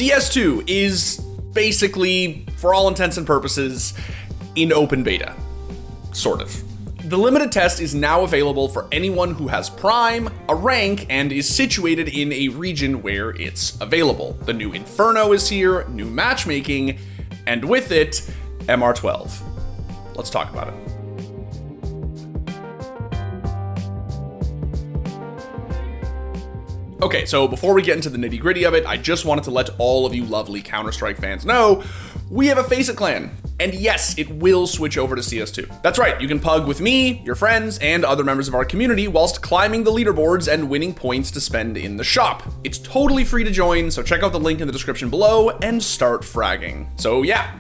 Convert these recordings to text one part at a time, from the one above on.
CS2 is basically, for all intents and purposes, in open beta. Sort of. The limited test is now available for anyone who has Prime, a rank, and is situated in a region where it's available. The new Inferno is here, new matchmaking, and with it, MR12. Let's talk about it. Okay, so before we get into the nitty-gritty of it, I just wanted to let all of you lovely Counter-Strike fans know we have a Faceit clan. And yes, it will switch over to CS2. That's right, you can pug with me, your friends, and other members of our community whilst climbing the leaderboards and winning points to spend in the shop. It's totally free to join, so check out the link in the description below and start fragging. So yeah,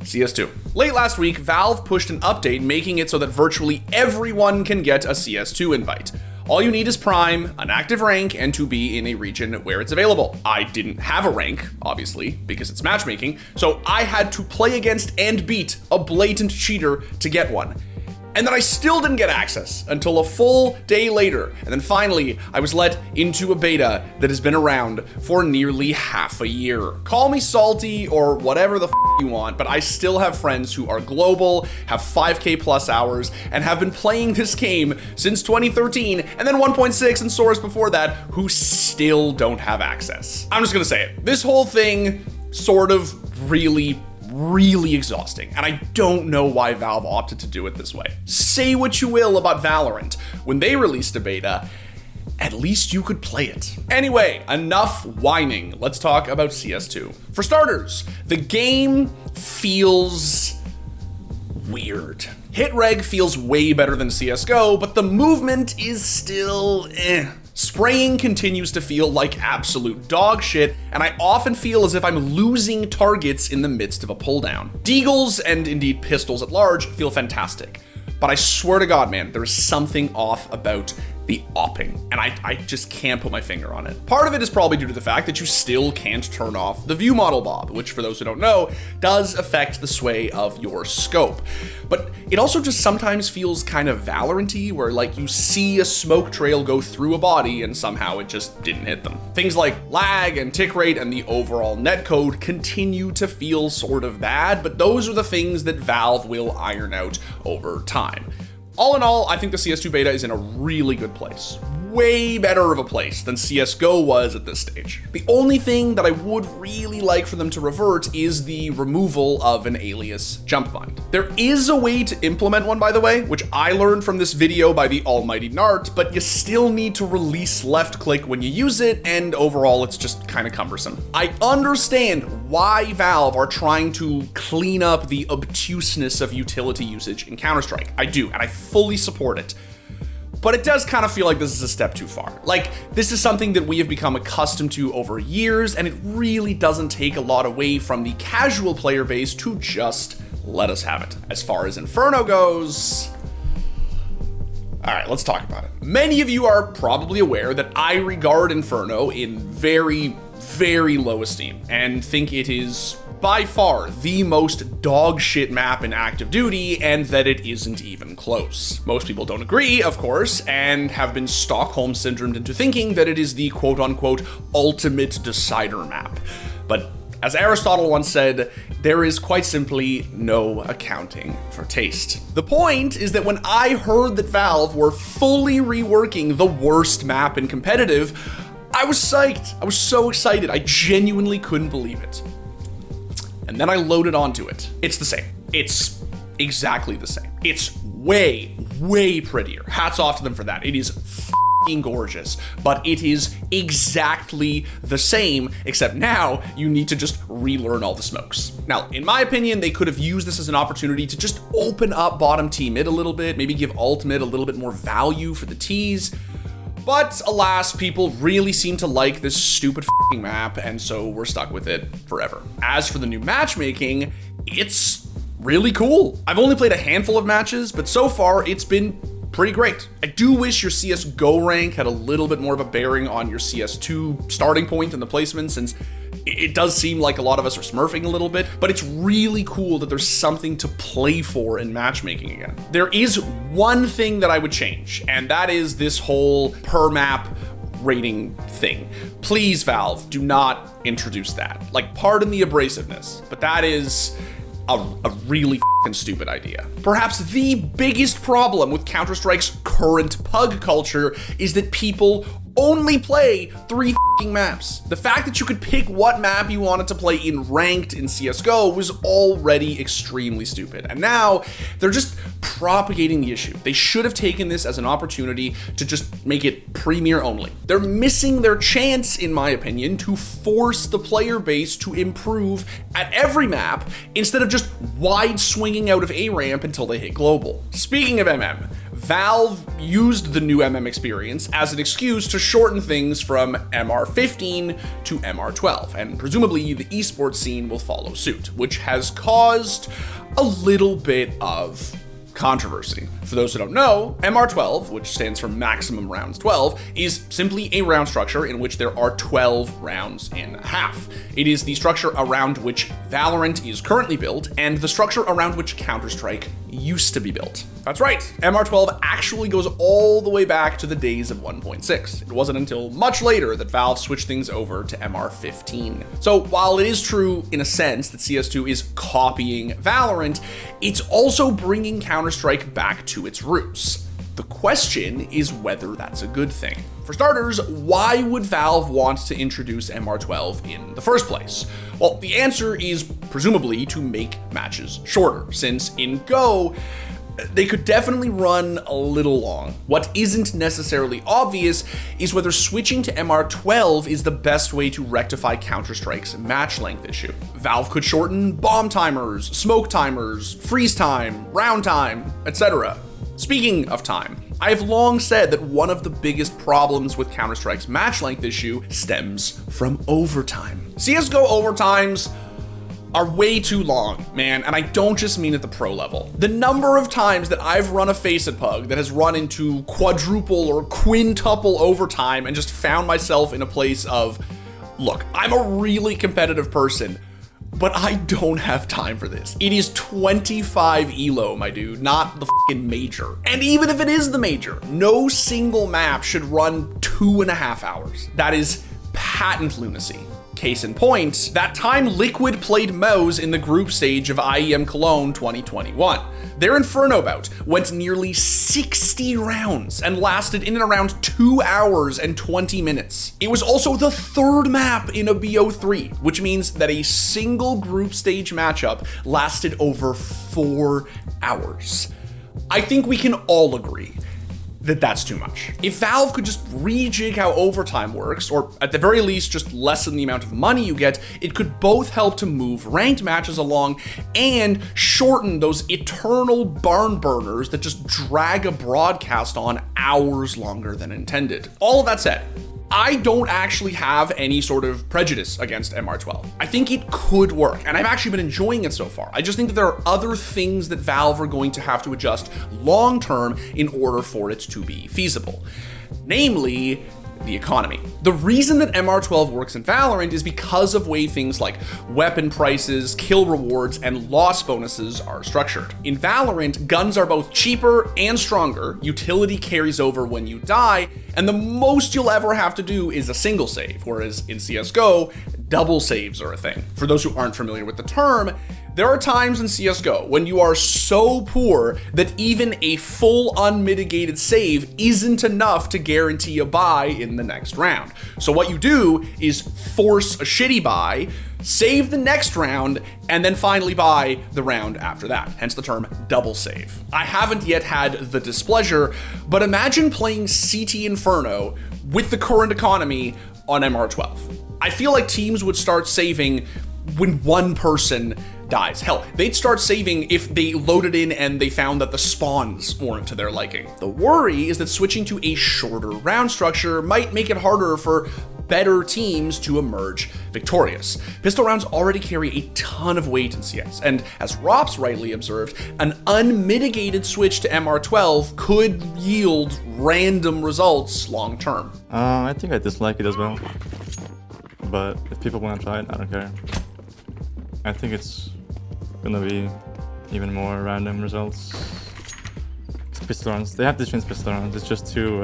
CS2. Late last week, Valve pushed an update making it so that virtually everyone can get a CS2 invite. All you need is Prime, an active rank, and to be in a region where it's available. I didn't have a rank, obviously, because it's matchmaking, so I had to play against and beat a blatant cheater to get one. And then I still didn't get access until a full day later. And then finally, I was let into a beta that has been around for nearly half a year. Call me salty or whatever the you want, but I still have friends who are global, have 5K plus hours, and have been playing this game since 2013, and then 1.6 and Source before that, who still don't have access. I'm just gonna say it. This whole thing sort of really exhausting, and I don't know why Valve opted to do it this way. Say what you will about Valorant. When they released a beta, at least you could play it. Anyway, enough whining. Let's talk about CS2. For starters, the game feels weird. Hit reg feels way better than CSGO, but the movement is still Spraying continues to feel like absolute dog shit, and I often feel as if I'm losing targets in the midst of a pulldown. Deagles, and indeed pistols at large, feel fantastic. But I swear to God, man, there's something off about the opping, and I just can't put my finger on it. Part of it is probably due to the fact that you still can't turn off the view model bob, which for those who don't know, does affect the sway of your scope. But it also just sometimes feels kind of Valorant-y, where like you see a smoke trail go through a body and somehow it just didn't hit them. Things like lag and tick rate and the overall netcode continue to feel sort of bad, but those are the things that Valve will iron out over time. All in all, I think the CS2 beta is in a really good place. Way better of a place than CSGO was at this stage. The only thing that I would really like for them to revert is the removal of an alias jump bind. There is a way to implement one, by the way, which I learned from this video by the almighty Nart, but you still need to release left click when you use it, and overall it's just kind of cumbersome. I understand why Valve are trying to clean up the obtuseness of utility usage in Counter-Strike. I do, and I fully support it. But it does kind of feel like this is a step too far. Like, this is something that we have become accustomed to over years, and it really doesn't take a lot away from the casual player base to just let us have it. As far as Inferno goes, all right, let's talk about it. Many of you are probably aware that I regard Inferno in very low esteem and think it is by far the most dog shit map in active duty, and that it isn't even close. Most people don't agree, of course, and have been Stockholm syndromed into thinking that it is the quote unquote ultimate decider map. But as Aristotle once said, there is quite simply no accounting for taste. The point is that when I heard that Valve were fully reworking the worst map in competitive, I was psyched. I was so excited. I genuinely couldn't believe it. And then I loaded onto it. It's the same. It's exactly the same. It's way prettier. Hats off to them for that. It is f***ing gorgeous, but it is exactly the same, except now you need to just relearn all the smokes. Now, in my opinion, they could have used this as an opportunity to just open up bottom T mid a little bit, maybe give ult mid a little bit more value for the Ts. But alas, people really seem to like this stupid f***ing map, and so we're stuck with it forever. As for the new matchmaking, it's really cool. I've only played a handful of matches, but so far it's been pretty great. I do wish your CSGO rank had a little bit more of a bearing on your CS2 starting point in the placement, since it does seem like a lot of us are smurfing a little bit, but it's really cool that there's something to play for in matchmaking again. There is one thing that I would change, and that is this whole per map rating thing. Please, Valve, do not introduce that. Like, pardon the abrasiveness, but that is a really f***ing stupid idea. Perhaps the biggest problem with Counter-Strike's current pug culture is that people only play 3 f***ing maps. The fact that you could pick what map you wanted to play in ranked in CSGO was already extremely stupid. And now they're just propagating the issue. They should have taken this as an opportunity to just make it premier only. They're missing their chance, in my opinion, to force the player base to improve at every map instead of just wide swinging out of A ramp until they hit global. Speaking of MM, Valve used the new MM experience as an excuse to shorten things from MR15 to MR12, and presumably the esports scene will follow suit, which has caused a little bit of controversy. For those who don't know, MR12, which stands for Maximum Rounds 12, is simply a round structure in which there are 12 rounds in a half. It is the structure around which Valorant is currently built, and the structure around which Counter-Strike used to be built. That's right, MR12 actually goes all the way back to the days of 1.6. It wasn't until much later that Valve switched things over to MR15. So while it is true in a sense that CS2 is copying Valorant, it's also bringing Counter-Strike back to its roots. The question is whether that's a good thing. For starters, why would Valve want to introduce MR12 in the first place? Well, the answer is presumably to make matches shorter, since in Go, they could definitely run a little long. What isn't necessarily obvious is whether switching to MR12 is the best way to rectify Counter-Strike's match length issue. Valve could shorten bomb timers, smoke timers, freeze time, round time, etc. Speaking of time, I have long said that one of the biggest problems with Counter-Strike's match length issue stems from overtime. CSGO overtimes are way too long, man, and I don't just mean at the pro level. The number of times that I've run a Faceit Pug that has run into quadruple or quintuple overtime and just found myself in a place of, look, I'm a really competitive person, but I don't have time for this. It is 25 elo, my dude, not the fucking major. And even if it is the major, no single map should run 2.5 hours. That is patent lunacy. Case in point, that time Liquid played Mouse in the group stage of IEM Cologne 2021. Their Inferno bout went nearly 60 rounds and lasted in and around 2 hours and 20 minutes. It was also the third map in a BO3, which means that a single group stage matchup lasted over 4 hours. I think we can all agree that that's too much. If Valve could just rejig how overtime works, or at the very least just lessen the amount of money you get, it could both help to move ranked matches along and shorten those eternal barn burners that just drag a broadcast on hours longer than intended. All of that said, I don't actually have any sort of prejudice against MR12. I think it could work, and I've actually been enjoying it so far. I just think that there are other things that Valve are going to have to adjust long-term in order for it to be feasible. Namely, the economy. The reason that MR12 works in Valorant is because of way things like weapon prices, kill rewards, and loss bonuses are structured. In Valorant, guns are both cheaper and stronger, utility carries over when you die, and the most you'll ever have to do is a single save, whereas in CSGO, double saves are a thing. For those who aren't familiar with the term, there are times in CSGO when you are so poor that even a full unmitigated save isn't enough to guarantee a bye in the next round. So what you do is force a shitty bye, save the next round, and then finally buy the round after that, hence the term double save. I haven't yet had the displeasure, but imagine playing CT Inferno with the current economy on MR12. I feel like teams would start saving when one person dies. Hell, they'd start saving if they loaded in and they found that the spawns weren't to their liking. The worry is that switching to a shorter round structure might make it harder for better teams to emerge victorious. Pistol rounds already carry a ton of weight in CS, and as Rops rightly observed, an unmitigated switch to MR12 could yield random results long term. I think I dislike it as well, but if people want to try it, I don't care. I think it's gonna be even more random results. Pistol rounds, they have to change pistol rounds, it's just too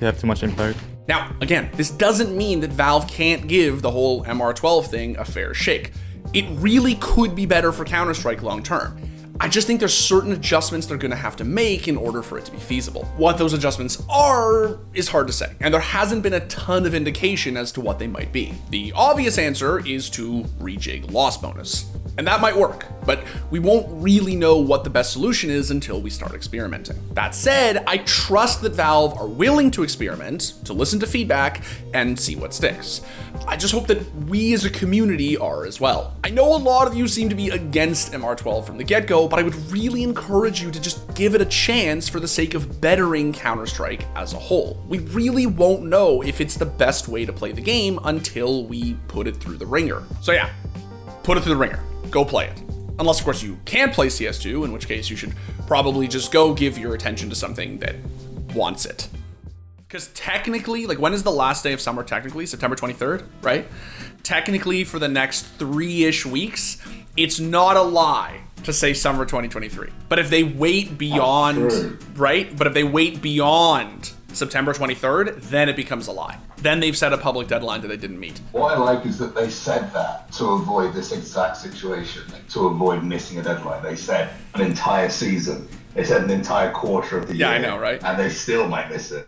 they have too much impact. Now, again, this doesn't mean that Valve can't give the whole MR12 thing a fair shake. It really could be better for Counter-Strike long term. I just think there's certain adjustments they're gonna have to make in order for it to be feasible. What those adjustments are is hard to say, and there hasn't been a ton of indication as to what they might be. The obvious answer is to rejig loss bonus. And that might work, but we won't really know what the best solution is until we start experimenting. That said, I trust that Valve are willing to experiment, to listen to feedback, and see what sticks. I just hope that we as a community are as well. I know a lot of you seem to be against MR12 from the get-go, but I would really encourage you to just give it a chance for the sake of bettering Counter-Strike as a whole. We really won't know if it's the best way to play the game until we put it through the ringer. So yeah, put it through the ringer. Go play it. Unless, of course, you can't play CS2, in which case you should probably just go give your attention to something that wants it. Because technically, like, when is the last day of summer technically? September 23rd, right? Technically, for the next 3-ish weeks, it's not a lie to say summer 2023. But if they wait beyond, right? But if they wait beyond September 23rd, then it becomes a lie. Then they've set a public deadline that they didn't meet. What I like is that they said that to avoid this exact situation, like, to avoid missing a deadline. They said an entire season. They said an entire quarter of the year. Yeah, I know, right? And they still might miss it.